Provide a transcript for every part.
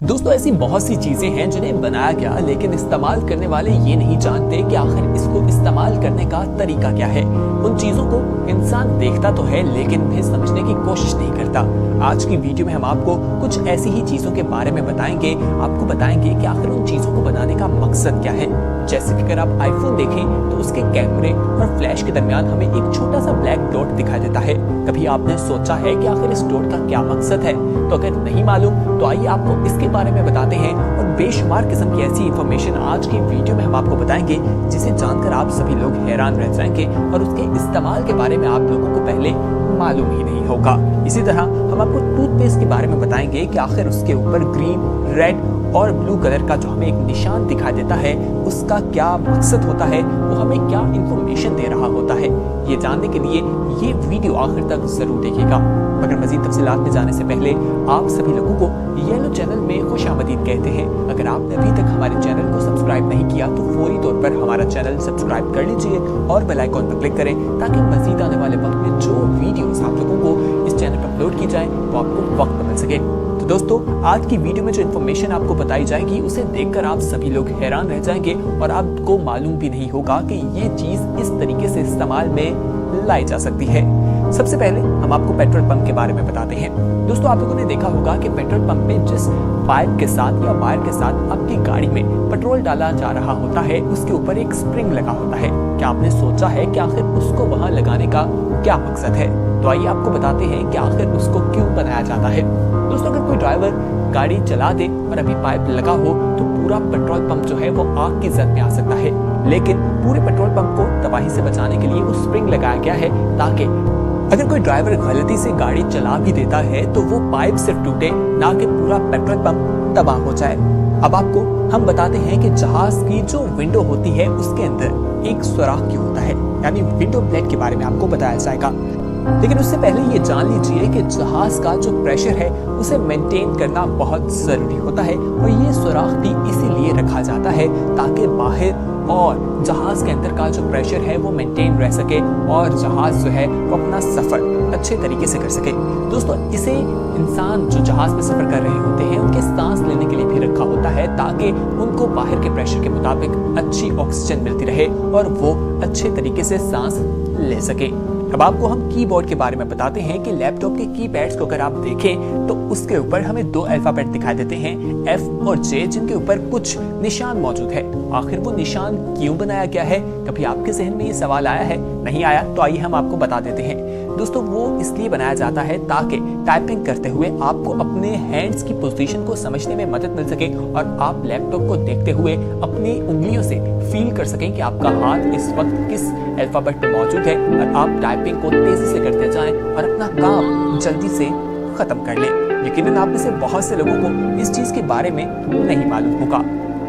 दोस्तों ऐसी बहुत सी चीजें हैं जिन्हें बनाया गया लेकिन इस्तेमाल करने वाले ये नहीं जानते कि आखिर इसको इस्तेमाल करने का तरीका क्या है। उन चीजों को इंसान देखता तो है लेकिन उन्हें समझने की कोशिश नहीं करता। आज की वीडियो में हम आपको कुछ ऐसी ही चीजों के बारे में बताएंगे। आपको बताएंगे कि आखिर उन चीजों को बनाने का मकसद क्या है। जैसे कि अगर आप आईफोन देखें तो उसके कैमरे और फ्लैश के दरमियान हमें एक छोटा सा ब्लैक डॉट दिखाई देता है। कभी आपने सोचा है कि आखिर इस डॉट का क्या मकसद है? तो अगर नहीं मालूम तो आइए आपको इसके बारे में बताते हैं और बेशुमार किस्म की ऐसी इंफॉर्मेशन आज की वीडियो में हम आपको बताएंगे जिसे जानकर आप सभी लोग हैरान रह जाएंगे और उसके इस्तेमाल के बारे में आप लोगों को पहले मालूम ही नहीं होगा। इसी तरह हम आपको टूथपेस्ट के बारे में बताएंगे कि आखिर उसके ऊपर ग्रीन, रेड और ब्लू कलर का जो हमें एक निशान दिखाई देता है उसका क्या मकसद होता है, वो हमें क्या इंफॉर्मेशन दे रहा होता है। ये जानने के लिए ये वीडियो आखिर तक जरूर देखिएगा। मगर मजीद तफसीलात में जाने से पहले आप सभी लोगों को येलो चैनल में खुशामदीद कहते हैं। अगर आपने अभी तक हमारे चैनल को सब्सक्राइब नहीं किया तो फौरी तौर पर हमारा चैनल सब्सक्राइब कर लीजिए और बेल आइकॉन पर क्लिक करें ताकि मजीद आने वाले वक्त में जो वीडियोस आप लोगों को इस चैनल पर अपलोड की जाए वो आपको वक्त पर मिल सके। तो दोस्तों आज की वीडियो में जो इन्फॉर्मेशन आपको बताई जाएगी उसे देखकर आप सभी लोग हैरान रह जाएंगे और आपको मालूम भी नहीं होगा कि ये चीज इस तरीके से इस्तेमाल में लाई जा सकती है। सबसे पहले हम आपको पेट्रोल पंप के बारे में बताते हैं। दोस्तों आप लोगों ने देखा होगा कि पेट्रोल पंप में जिस पाइप के साथ या वायर के साथ आपकी गाड़ी में पेट्रोल डाला जा रहा होता है उसके ऊपर एक स्प्रिंग लगा होता है। क्या आपने सोचा है कि आखिर उसको वहां लगाने का क्या मकसद है? तो आइए आपको बताते हैं कि आखिर उसको क्यों बनाया जाता है। दोस्तों अगर कोई ड्राइवर गाड़ी चला दे और अभी पाइप लगा हो तो पूरा पेट्रोल पंप जो है वो आग की जद में आ सकता है, लेकिन पूरे पेट्रोल पंप को तबाही से बचाने के लिए वो स्प्रिंग लगाया गया है ताकि अगर कोई ड्राइवर गलती से गाड़ी चला भी देता है तो वो पाइप सिर्फ टूटे, ना कि पूरा पेट्रोल पंप तबाह हो जाए। अब आपको हम बताते हैं कि जहाज की जो विंडो होती है उसके अंदर एक सुराख क्यों होता है, यानी विंडो ब्लेड के बारे में आपको बताया जाएगा। लेकिन उससे पहले ये जान लीजिए कि जहाज का जो प्रेशर है उसे मेंटेन करना बहुत जरूरी होता है और ये सुराख भी इसीलिए रखा जाता है ताकि बाहर और जहाज के अंदर का जो प्रेशर है वो मेंटेन रह सके और जहाज जो है वो अपना सफर अच्छे तरीके से कर सके। दोस्तों इसे इंसान जो जहाज में सफर कर रहे होते हैं उनके सांस लेने के लिए भी रखा होता है ताकि उनको बाहर के प्रेशर के मुताबिक अच्छी ऑक्सीजन मिलती रहे और वो अच्छे तरीके से सांस ले सके। अब आपको हम कीबोर्ड के बारे में बताते हैं कि लैपटॉप के कीपैड्स को अगर आप देखें तो उसके ऊपर हमें दो अल्फाबेट दिखाई देते हैं F और J, जिनके ऊपर कुछ निशान मौजूद है। आखिर वो निशान क्यों बनाया गया है? कभी आपके जहन में ये सवाल आया है? नहीं आया तो आइए हम आपको बता देते हैं। दोस्तों वो इसलिए बनाया जाता है ताकि टाइपिंग करते हुए आपको अपने हैंड्स की पोजीशन को समझने में मदद मिल सके और आप लैपटॉप को देखते हुए अपनी उंगलियों से फील कर सकें कि आपका हाथ इस वक्त किस अल्फाबेट पे मौजूद है और आप टाइपिंग को तेजी से करते जाएं और अपना काम जल्दी से खत्म कर लें। यकीनन आप में से बहुत से लोगों को इस चीज के बारे में नहीं मालूम होगा।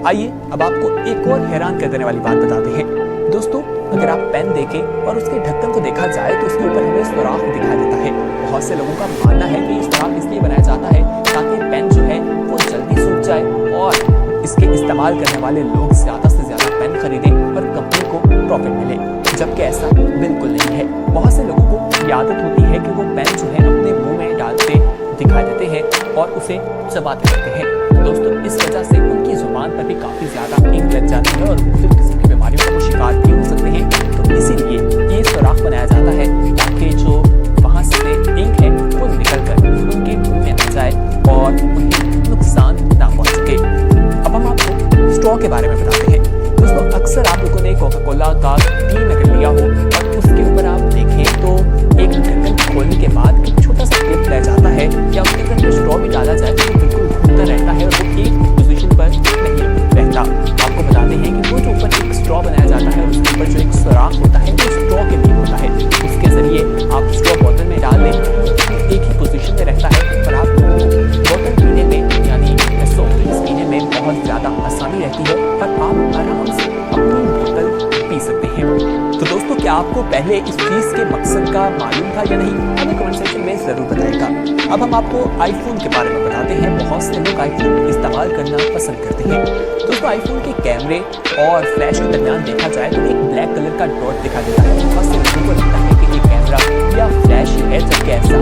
आइए अब आपको एक और हैरान कर देने वाली बात बताते हैं। दोस्तों अगर आप पेन देखें और उसके ढक्कन को देखा जाए तो उसके ऊपर हमें सुराख दिखाई देता है। बहुत से लोगों का मानना है कि ये सुराख इसलिए बनाया जाता है ताकि पेन जो है वो जल्दी सूख जाए और इसके इस्तेमाल करने वाले लोग ज्यादा से ज्यादा पेन खरीदें और कंपनी को प्रॉफिट मिले, जबकि ऐसा बिल्कुल नहीं है। बहुत से लोगों को आदत होती है कि वो पेन जो है अपने मुंह में डालते दिखाई देते हैं और उसे चबाते रहते हैं। दोस्तों इस वजह से उनकी जुबान पर भी काफी ज्यादा इंक लग जाती है और मुख्तलिफ किस्म की बीमारियों का वो शिकार भी हो सकते हैं। तो इसीलिए ये सुराख बनाया जाता है ताकि जो वहां से इंक है वो निकल कर उनके मुंह में न जाए और उन्हें नुकसान ना पहुंच सके। अब हम आपको स्ट्रॉ के बारे में बताते हैं। दोस्तों अक्सर आप लोगों ने कोका कोला का टीन अगर लिया हो और उसके ऊपर आप देखें तो एक ढक्कन खोलने के बाद एक छोटा सा क्लिप रह जाता है या उसके अंदर स्ट्रॉ भी डाला जाए तो बिल्कुल घूमता रहता है और वो एक पोजीशन पर नहीं रहता। आपको बताते हैं कि वो जो ऊपर एक स्ट्रॉ बनाया जाता है उसके ऊपर जो एक सुराख होता है वो स्ट्रॉ के लिए होता है। उसके जरिए आप स्ट्रॉ बोतल में डाल दें, एक ही पोजीशन में रहता है और आप बोतल पीने में यानी सॉफ्ट ड्रिंक्स पीने में बहुत ज्यादा आसानी रहती है और आप आराम से अपनी बोतल पी सकते हैं। तो दोस्तों क्या आपको पहले इस चीज के मकसद का मालूम था या नहीं? हमें कमेंट सेक्शन में जरूर बताइएगा। अब हम आपको आईफोन के बारे में बताते हैं। बहुत से लोग आईफोन इस्तेमाल करना पसंद करते हैं। दोस्तों आईफोन के कैमरे और फ्लैश के दरमियान देखा जाए तो एक ब्लैक कलर का डॉट दिखा देता है। बहुत से लोगों को लगता है कि ये कैमरा या फ्लैश है, जबकि ऐसा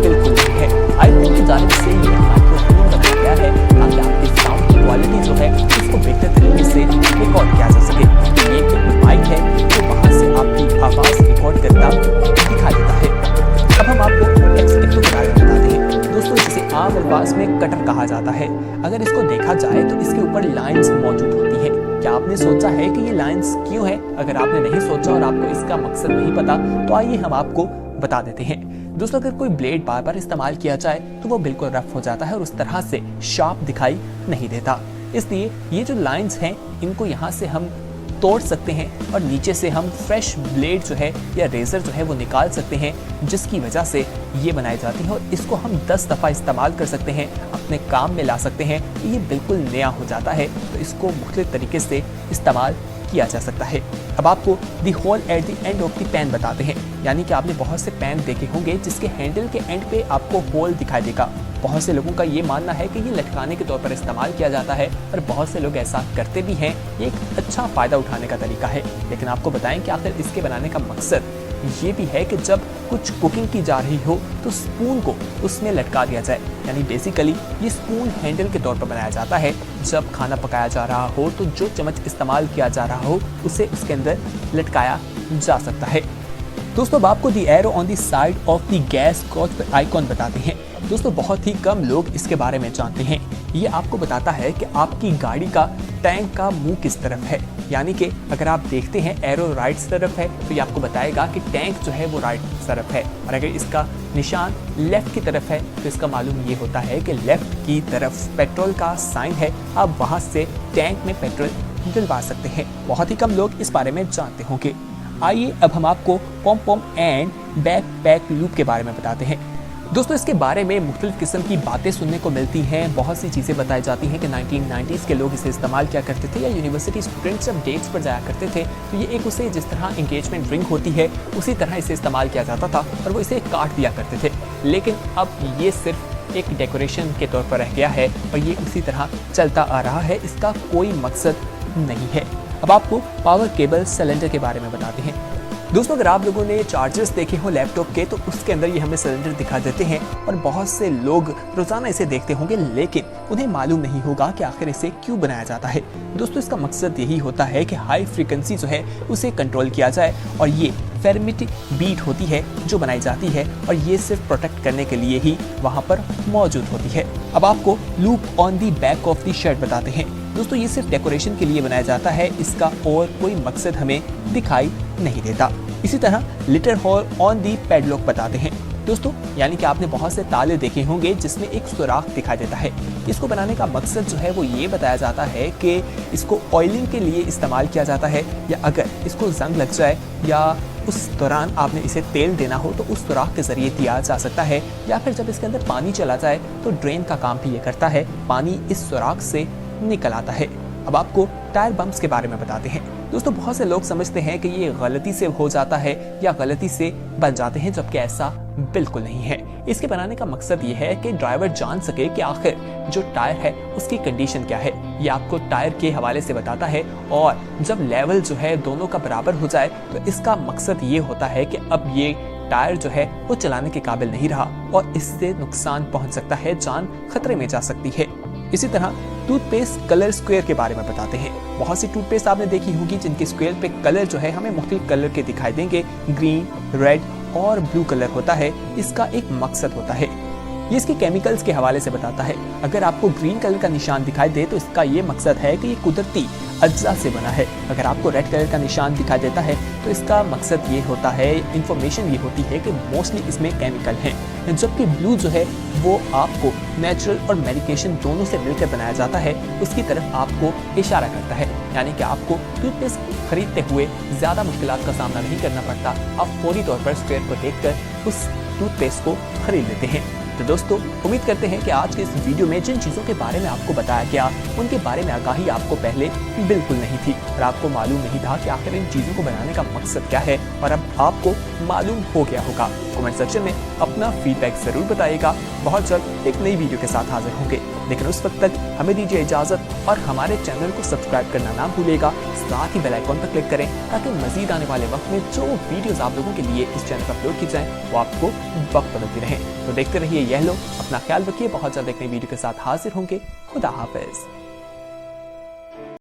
बिल्कुल नहीं है। आईफोन की जानिब से ये माइक्रोफोन बनाया गया है ताकि आपकी साउंड की क्वालिटी जो है उसको बेहतर तरीके से रिकॉर्ड किया जा सके। ये एक माइक है जो वहां से आपकी आवाज रिकॉर्ड करता दिखा देता है। अब हम आपको एक्सटेक्टो के बारे में बताते हैं दोस्तों, जिसे आम अल्फाज में कटर कहा जाता है। अगर इसको देखा जाए तो इसके ऊपर लाइंस मौजूद होती है। क्या आपने सोचा है कि ये लाइंस क्यों है? अगर आपने नहीं सोचा और आपको इसका मकसद नहीं पता तो आइए हम आपको बता देते हैं। दोस्तों, अगर कोई ब्लेड बार बार इस्तेमाल किया जाए तो वो बिल्कुल रफ हो जाता है और उस तरह से शार्प दिखाई नहीं देता। इसलिए ये जो लाइंस हैं इनको यहाँ से हम तोड़ सकते हैं और नीचे से हम फ्रेश ब्लेड जो है या रेजर जो है वो निकाल सकते हैं, जिसकी वजह से ये बनाई जाती है और इसको हम 10 दफ़ा इस्तेमाल कर सकते हैं, अपने काम में ला सकते हैं। ये बिल्कुल नया हो जाता है तो इसको मुख्तलिफ तरीके से इस्तेमाल किया जा सकता है। अब आपको the hole at the end of the pen बताते हैं, यानी कि आपने बहुत से पेन देखे होंगे जिसके हैंडल के एंड पे आपको होल दिखाई देगा। बहुत से लोगों का ये मानना है कि ये लटकाने के तौर पर इस्तेमाल किया जाता है और बहुत से लोग ऐसा करते भी हैं। ये एक अच्छा फ़ायदा उठाने का तरीका है, लेकिन आपको बताएं कि आखिर इसके बनाने का मकसद ये भी है कि जब कुछ कुकिंग की जा रही हो तो स्पून को उसमें लटका दिया जाए। यानी बेसिकली ये स्पून हैंडल के तौर पर बनाया जाता है। जब खाना पकाया जा रहा हो तो जो चम्मच इस्तेमाल किया जा रहा हो उसे उसके अंदर लटकाया जा सकता है। दोस्तों, अब आपको the arrow on the side of the gas cause icon बताते हैं। दोस्तों, बहुत ही कम लोग इसके बारे में जानते हैं। ये आपको बताता है कि आपकी गाड़ी का टैंक का मुंह किस तरफ है। यानी कि अगर आप देखते हैं एरो राइट तरफ है तो ये आपको बताएगा कि टैंक जो है वो राइट तरफ है, और अगर इसका निशान लेफ्ट की तरफ है तो इसका मालूम ये होता है कि लेफ्ट की तरफ पेट्रोल का साइन है। आप वहाँ से टैंक में पेट्रोल डलवा सकते हैं। बहुत ही कम लोग इस बारे में जानते होंगे। आइए अब हम आपको पॉम पॉम एंड बैक पैक लूप के बारे में बताते हैं। दोस्तों, इसके बारे में मुख्तलिफ किस्म की बातें सुनने को मिलती हैं। बहुत सी चीज़ें बताई जाती हैं कि 1990s के लोग इसे इस्तेमाल किया करते थे, या यूनिवर्सिटी स्टूडेंट्स जब डेट्स पर जाया करते थे तो ये एक उसे जिस तरह एंगेजमेंट रिंग होती है उसी तरह इसे इस्तेमाल किया जाता था और वो इसे काट दिया करते थे। लेकिन अब ये सिर्फ एक डेकोरेशन के तौर पर रह गया है और ये उसी तरह चलता आ रहा है। इसका कोई मकसद नहीं है। अब आपको पावर केबल सिलेंडर के बारे में बताते हैं। दोस्तों, अगर आप लोगों ने चार्जर्स देखे हो लैपटॉप के तो उसके अंदर ये हमें सिलेंडर दिखा देते हैं और बहुत से लोग रोजाना इसे देखते होंगे, लेकिन उन्हें मालूम नहीं होगा कि आखिर इसे क्यों बनाया जाता है। दोस्तों, इसका मकसद यही होता है कि हाई फ्रीक्वेंसी जो है उसे कंट्रोल किया जाए और ये फेरमिट बीट होती है जो बनाई जाती है और ये सिर्फ प्रोटेक्ट करने के लिए ही वहाँ पर मौजूद होती है। अब आपको loop on the back of the shirt बताते हैं। दोस्तों, ये सिर्फ डेकोरेशन के लिए बनाया जाता है, इसका और कोई मकसद हमें दिखाई नहीं देता। इसी तरह little hole on the padlock बताते हैं। दोस्तों, यानी कि आपने बहुत से ताले देखे होंगे जिसमें एक सुराख दिखाई देता है। इसको बनाने का मकसद जो है वो ये बताया जाता है कि इसको ऑयलिंग के लिए इस्तेमाल किया जाता है, या अगर इसको जंग लग जाए या उस दौरान आपने इसे तेल देना हो तो उस सुराख के जरिए दिया जा सकता है, या फिर जब इसके अंदर पानी चला जाए तो ड्रेन का काम भी ये करता है, पानी इस सुराख से निकल आता है। अब आपको टायर बम्प्स के बारे में बताते हैं। दोस्तों, बहुत से लोग समझते हैं कि ये गलती से हो जाता है या गलती से बन जाते हैं, जबकि ऐसा बिल्कुल नहीं है। इसके बनाने का मकसद ये है कि ड्राइवर जान सके कि आखिर जो टायर है उसकी कंडीशन क्या है। ये आपको टायर के हवाले से बताता है और जब लेवल जो है दोनों का बराबर हो जाए तो इसका मकसद ये होता है कि अब ये टायर जो है वो चलाने के काबिल नहीं रहा और इससे नुकसान पहुंच सकता है, जान खतरे में जा सकती है। इसी तरह टूथपेस्ट कलर स्क्वायर के बारे में बताते हैं। बहुत सी टूथपेस्ट आपने देखी होगी जिनके स्क्वायर पे कलर जो है हमें मुख्तलिफ कलर के दिखाई देंगे, ग्रीन, रेड और ब्लू कलर होता है। इसका एक मकसद होता है, ये इसके केमिकल्स के हवाले से बताता है। अगर आपको ग्रीन कलर का निशान दिखाई दे तो इसका ये मकसद है कि ये कुदरती अज्जा से बना है। अगर आपको रेड कलर का निशान दिखाई देता है तो इसका मकसद ये होता है, इन्फॉर्मेशन ये होती है कि मोस्टली इसमें केमिकल हैं। जबकि ब्लू जो है वो आपको नेचुरल और मेडिकेशन दोनों से मिलकर बनाया जाता है, उसकी तरफ आपको इशारा करता है। यानी कि आपको टूथपेस्ट खरीदते हुए ज़्यादा मुश्किलात का सामना नहीं करना पड़ता, आप फौरी तौर पर स्क्वायर को देखकर उस टूथपेस्ट को खरीद लेते हैं। तो दोस्तों, उम्मीद करते हैं कि आज के इस वीडियो में जिन चीज़ों के बारे में आपको बताया गया उनके बारे में आगाही आपको पहले बिल्कुल नहीं थी और आपको मालूम नहीं था कि आखिर इन चीज़ों को बनाने का मकसद क्या है, और अब आपको मालूम हो गया होगा। कमेंट सेक्शन में अपना फीडबैक ज़रूर बताइएगा। बहुत जल्द एक नई वीडियो के साथ हाजिर होंगे। लेकिन उस वक्त तक हमें दीजिए इजाजत और हमारे चैनल को सब्सक्राइब करना ना भूलिएगा। साथ ही बेल आइकॉन पर क्लिक करें ताकि मजीद आने वाले वक्त में जो वीडियोस आप लोगों के लिए इस चैनल पर अपलोड की जाए वो आपको वक्त बदलती रहे। तो देखते रहिए यह लो, अपना ख्याल रखिए। बहुत जल्द एक नई वीडियो के साथ हाजिर होंगे। खुदा हाफिज।